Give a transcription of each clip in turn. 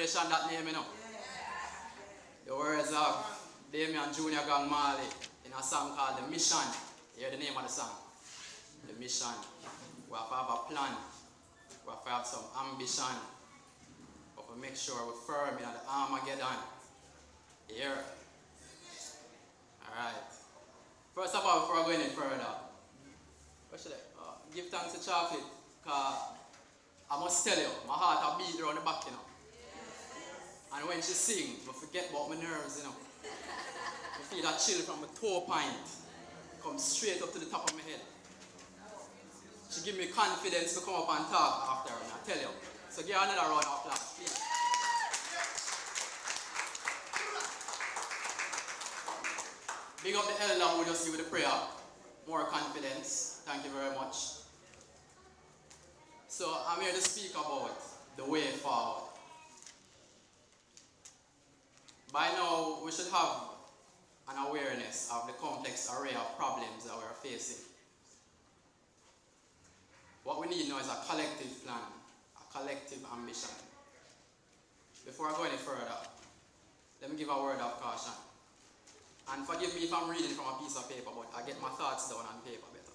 generation that name, you know. The words of Damian Jr. Gang Marley in a song called The Mission. You hear the name of the song? The Mission. We have to have a plan. We have to have some ambition. We have to make sure we're firm in the Armageddon. Here. Alright. First of all, before I go any further, what should I? Give thanks to Chocolate, because I must tell you, my heart a beat around the back, you know. And when she sing, I forget about my nerves, you know. I feel that chill from my toe point, come straight up to the top of my head. She give me confidence to come up and talk after her, and I tell you. So give her another round of applause, please. Big up the elder who just give the prayer. More confidence. Thank you very much. So I'm here to speak about the way forward. By now, we should have an awareness of the complex array of problems that we are facing. What we need now is a collective plan, a collective ambition. Before I go any further, let me give a word of caution. And forgive me if I'm reading from a piece of paper, but I get my thoughts down on paper better.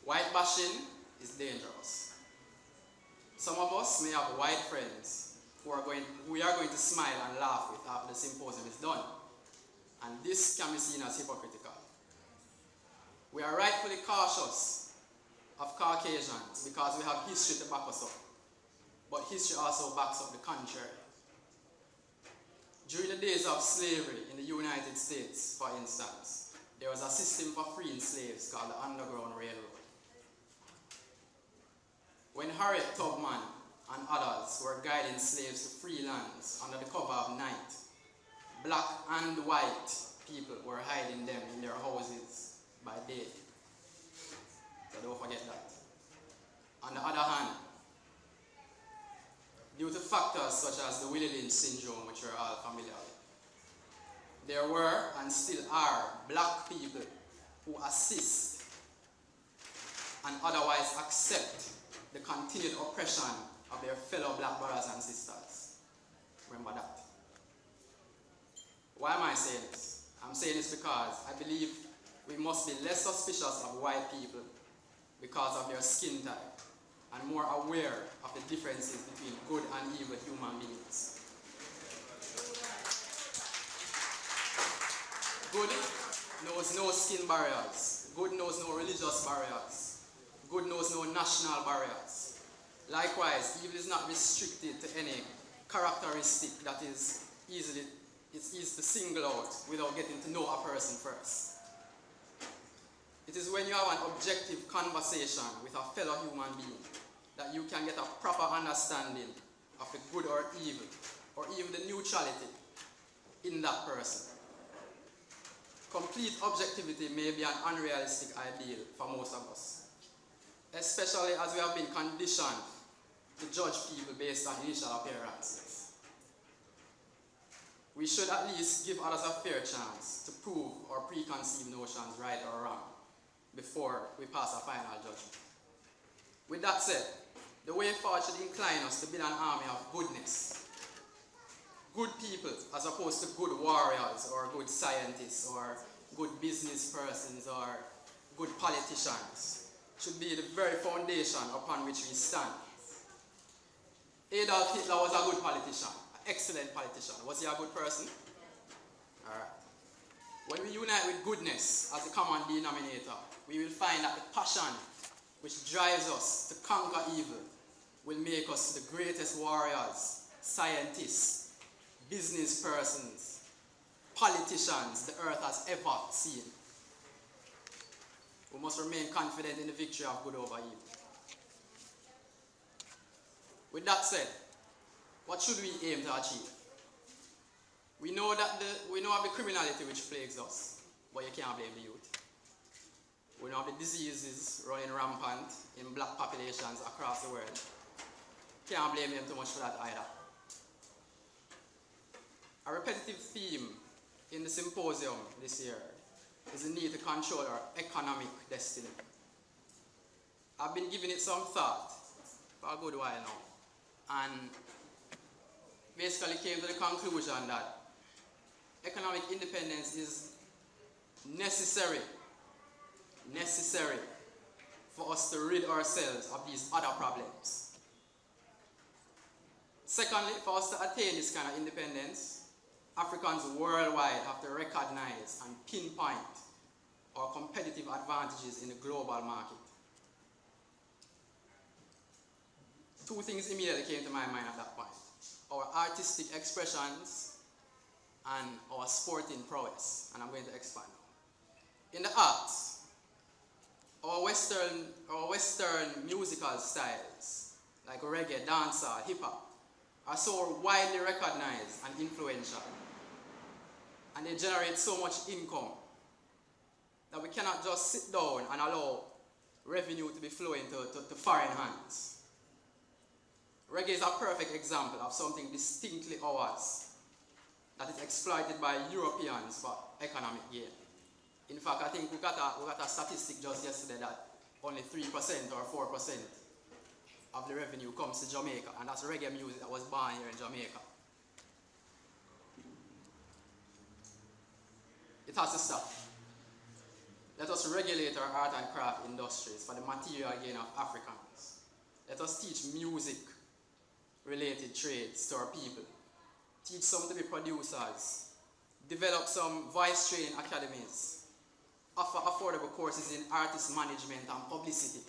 White bashing is dangerous. Some of us may have white friends who we are going to smile and laugh with after the symposium is done. And this can be seen as hypocritical. We are rightfully cautious of Caucasians because we have history to back us up. But history also backs up the contrary. During the days of slavery in the United States, for instance, there was a system for freeing slaves called the Underground Railroad. When Harriet Tubman and others were guiding slaves to free lands under the cover of night, black and white people were hiding them in their houses by day. So don't forget that. On the other hand, due to factors such as the Willie Lynch syndrome, which we're all familiar with, there were and still are black people who assist and otherwise accept the continued oppression of their fellow black brothers and sisters. Remember that. Why am I saying this? I'm saying this because I believe we must be less suspicious of white people because of their skin type and more aware of the differences between good and evil human beings. Good knows no skin barriers. Good knows no religious barriers. Good knows no national barriers. Likewise, evil is not restricted to any characteristic that is easy to single out without getting to know a person first. It is when you have an objective conversation with a fellow human being that you can get a proper understanding of the good or evil, or even the neutrality in that person. Complete objectivity may be an unrealistic ideal for most of us, especially as we have been conditioned to judge people based on initial appearances. We should at least give others a fair chance to prove our preconceived notions right or wrong before we pass a final judgment. With that said, the way forward should incline us to build an army of goodness. Good people as opposed to good warriors or good scientists or good business persons or good politicians should be the very foundation upon which we stand. Adolf Hitler was a good politician, an excellent politician. Was he a good person? Alright. When we unite with goodness as the common denominator, we will find that the passion which drives us to conquer evil will make us the greatest warriors, scientists, business persons, politicians the earth has ever seen. We must remain confident in the victory of good over evil. With that said, what should we aim to achieve? We know of the criminality which plagues us, but you can't blame the youth. We know of the diseases running rampant in black populations across the world. Can't blame them too much for that either. A repetitive theme in the symposium this year is the need to control our economic destiny. I've been giving it some thought for a good while now, and basically came to the conclusion that economic independence is necessary for us to rid ourselves of these other problems. Secondly, for us to attain this kind of independence, Africans worldwide have to recognize and pinpoint our competitive advantages in the global market. Two things immediately came to my mind at that point: our artistic expressions and our sporting prowess, and I'm going to expand now. In the arts, our Western musical styles, like reggae, dancehall, hip-hop, are so widely recognized and influential, and they generate so much income that we cannot just sit down and allow revenue to be flowing to foreign hands. Reggae is a perfect example of something distinctly ours that is exploited by Europeans for economic gain. In fact, I think we got a statistic just yesterday that only 3% or 4% of the revenue comes to Jamaica, and that's reggae music that was born here in Jamaica. It has to stop. Let us regulate our art and craft industries for the material gain of Africans. Let us teach music-related trades to our people. Teach some to be producers. Develop some voice training academies. Offer affordable courses in artist management and publicity.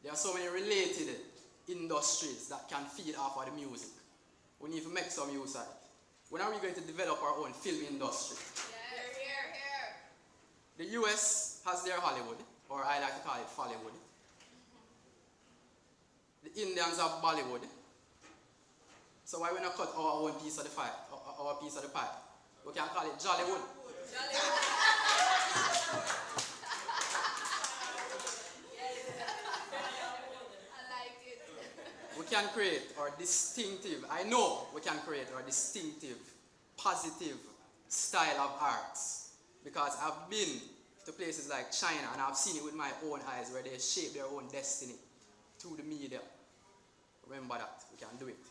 There are so many related industries that can feed off of the music. We need to make some use of it. When are we going to develop our own film industry? The US has their Hollywood, or I like to call it Follywood. The Indians have Bollywood. So why we not cut our own piece of the pie? Our piece of the pie? We can call it Jollywood. We can create our distinctive, I know we can create our distinctive, positive style of arts. Because I've been to places like China and I've seen it with my own eyes where they shape their own destiny through the media. Remember that, we can do it.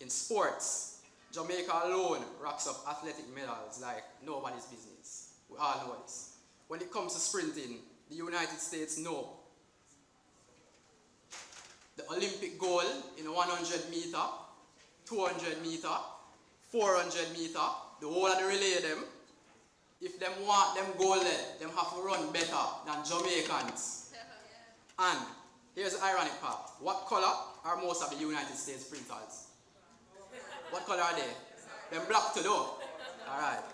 In sports, Jamaica alone racks up athletic medals like nobody's business. We all know this. When it comes to sprinting, the United States know. The Olympic goal in 100 meter, 200 meter, 400 meter, the whole of the relay them, if them want them goal there, them have to run better than Jamaicans. And here's the ironic part. What color are most of the United States sprinters? What color are they? Them black to do. Alright.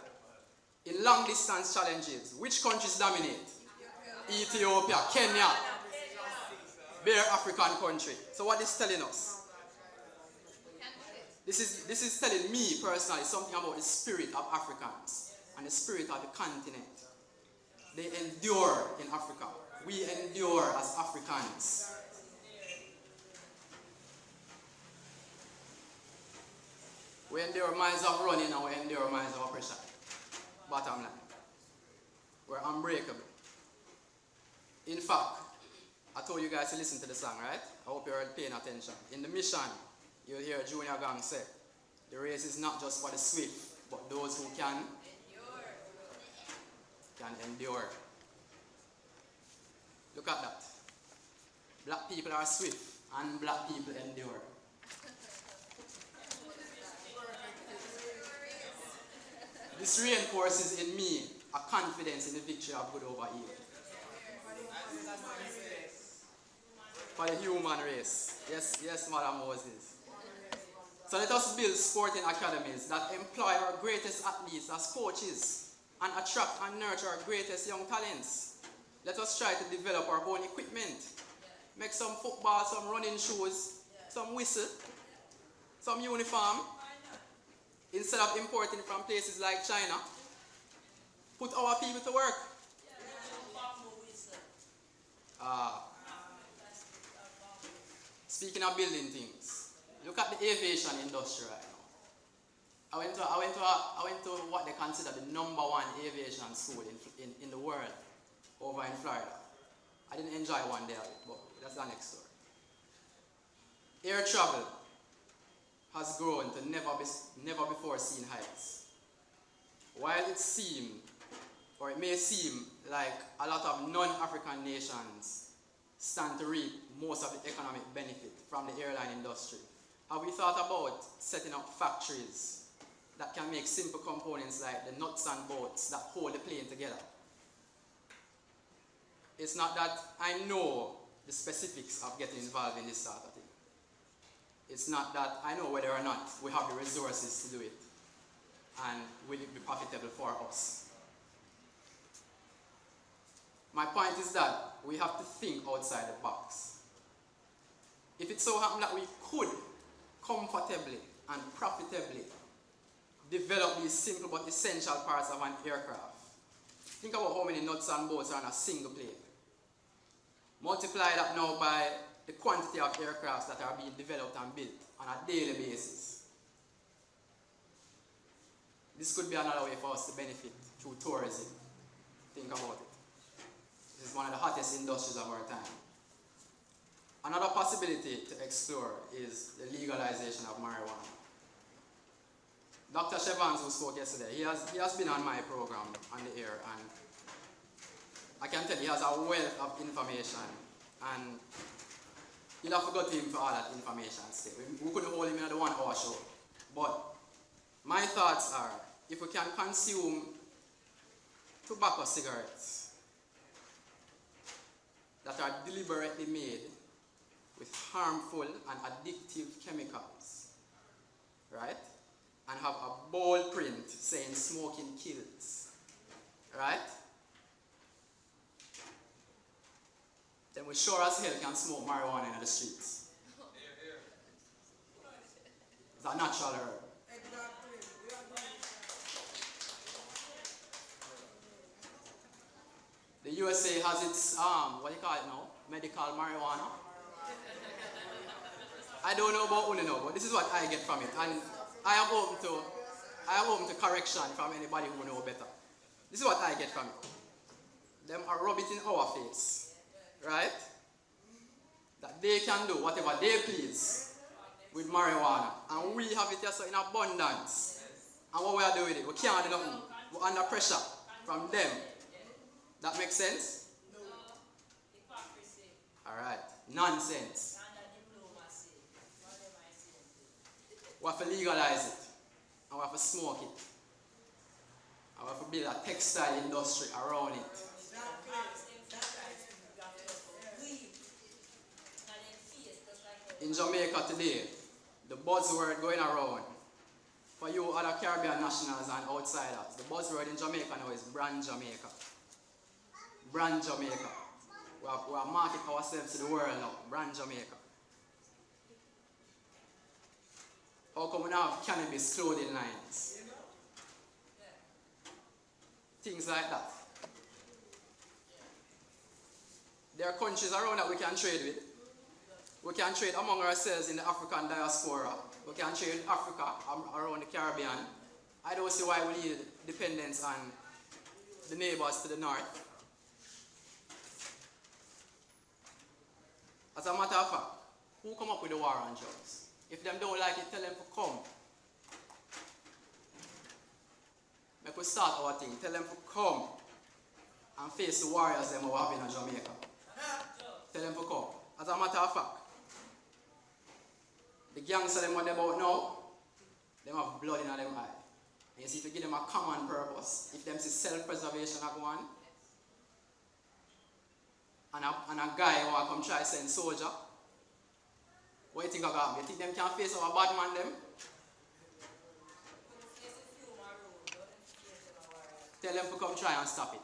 In long distance challenges, which countries dominate? Ethiopia, Kenya. Bare African country. So what is telling us? This is telling me personally something about the spirit of Africans and the spirit of the continent. They endure in Africa. We endure as Africans. We endure miles of running and we endure miles of oppression. Bottom line. We're unbreakable. In fact, I told you guys to listen to the song, right? I hope you're paying attention. In the mission, you'll hear Junior Gang say, the race is not just for the swift, but those who can endure. Look at that. Black people are swift and black people endure. This reinforces in me a confidence in the victory of good over evil. For the human race. Yes, Mother Moses. So let us build sporting academies that employ our greatest athletes as coaches and attract and nurture our greatest young talents. Let us try to develop our own equipment. Make some football, some running shoes, some whistle, some uniform. Instead of importing from places like China, put our people to work. Speaking of building things, look at the aviation industry right now. I went to what they consider the #1 aviation school in the world, over in Florida. I didn't enjoy one day of it, but that's the next story. Air travel has grown to never before seen heights. While it may seem like a lot of non-African nations stand to reap most of the economic benefit from the airline industry, have we thought about setting up factories that can make simple components like the nuts and bolts that hold the plane together? It's not that I know the specifics of getting involved in this sort of thing. It's not that I know whether or not we have the resources to do it and will it be profitable for us. My point is that we have to think outside the box. If it so happened that we could comfortably and profitably develop these simple but essential parts of an aircraft, think about how many nuts and bolts are on a single plane. Multiply that now by the quantity of aircrafts that are being developed and built on a daily basis. This could be another way for us to benefit through tourism. Think about it. This is one of the hottest industries of our time. Another possibility to explore is the legalization of marijuana. Dr. Shevans, who spoke yesterday, he has been on my program on the air, and I can tell you he has a wealth of information, and you'll have to go to him for all that information still. We couldn't hold him in the 1 hour show. But my thoughts are, if we can consume tobacco cigarettes that are deliberately made with harmful and addictive chemicals, right? And have a bold print saying smoking kills, right? Then we sure as hell can smoke marijuana in the streets. It's a natural herb. The USA has its, what do you call it now? Medical marijuana. I don't know about Uno now, but this is what I get from it. And I am open to correction from anybody who knows better. This is what I get from it. Them are rub it in our face, right? That they can do whatever they please with marijuana. And we have it just in abundance. And what we are doing with it, we can't do nothing. We're under pressure from them. That makes sense? No. Hypocrisy. Alright. Nonsense. We have to legalize it. And we have to smoke it. And we have to build a textile industry around it. In Jamaica today, the buzzword going around for you other Caribbean nationals and outsiders, the buzzword in Jamaica now is brand Jamaica. Brand Jamaica. We are marketing ourselves to the world now. Brand Jamaica. How come we now have cannabis clothing lines? Things like that. There are countries around that we can trade with. We can trade among ourselves in the African diaspora. We can trade with Africa, around the Caribbean. I don't see why we need dependence on the neighbors to the north. As a matter of fact, who come up with the war on drugs? If them don't like it, tell them to come. Make we start our thing. Tell them to come and face the warriors them we have in Jamaica. Tell them to come. As a matter of fact, the gangsters them what they about now, they have blood in them eye. And you see, if you give them a common purpose, if them see self-preservation at one, and a guy who want to come try to send soldier, what do you think of that? You think them can face our bad man them? Tell them to come try and stop it.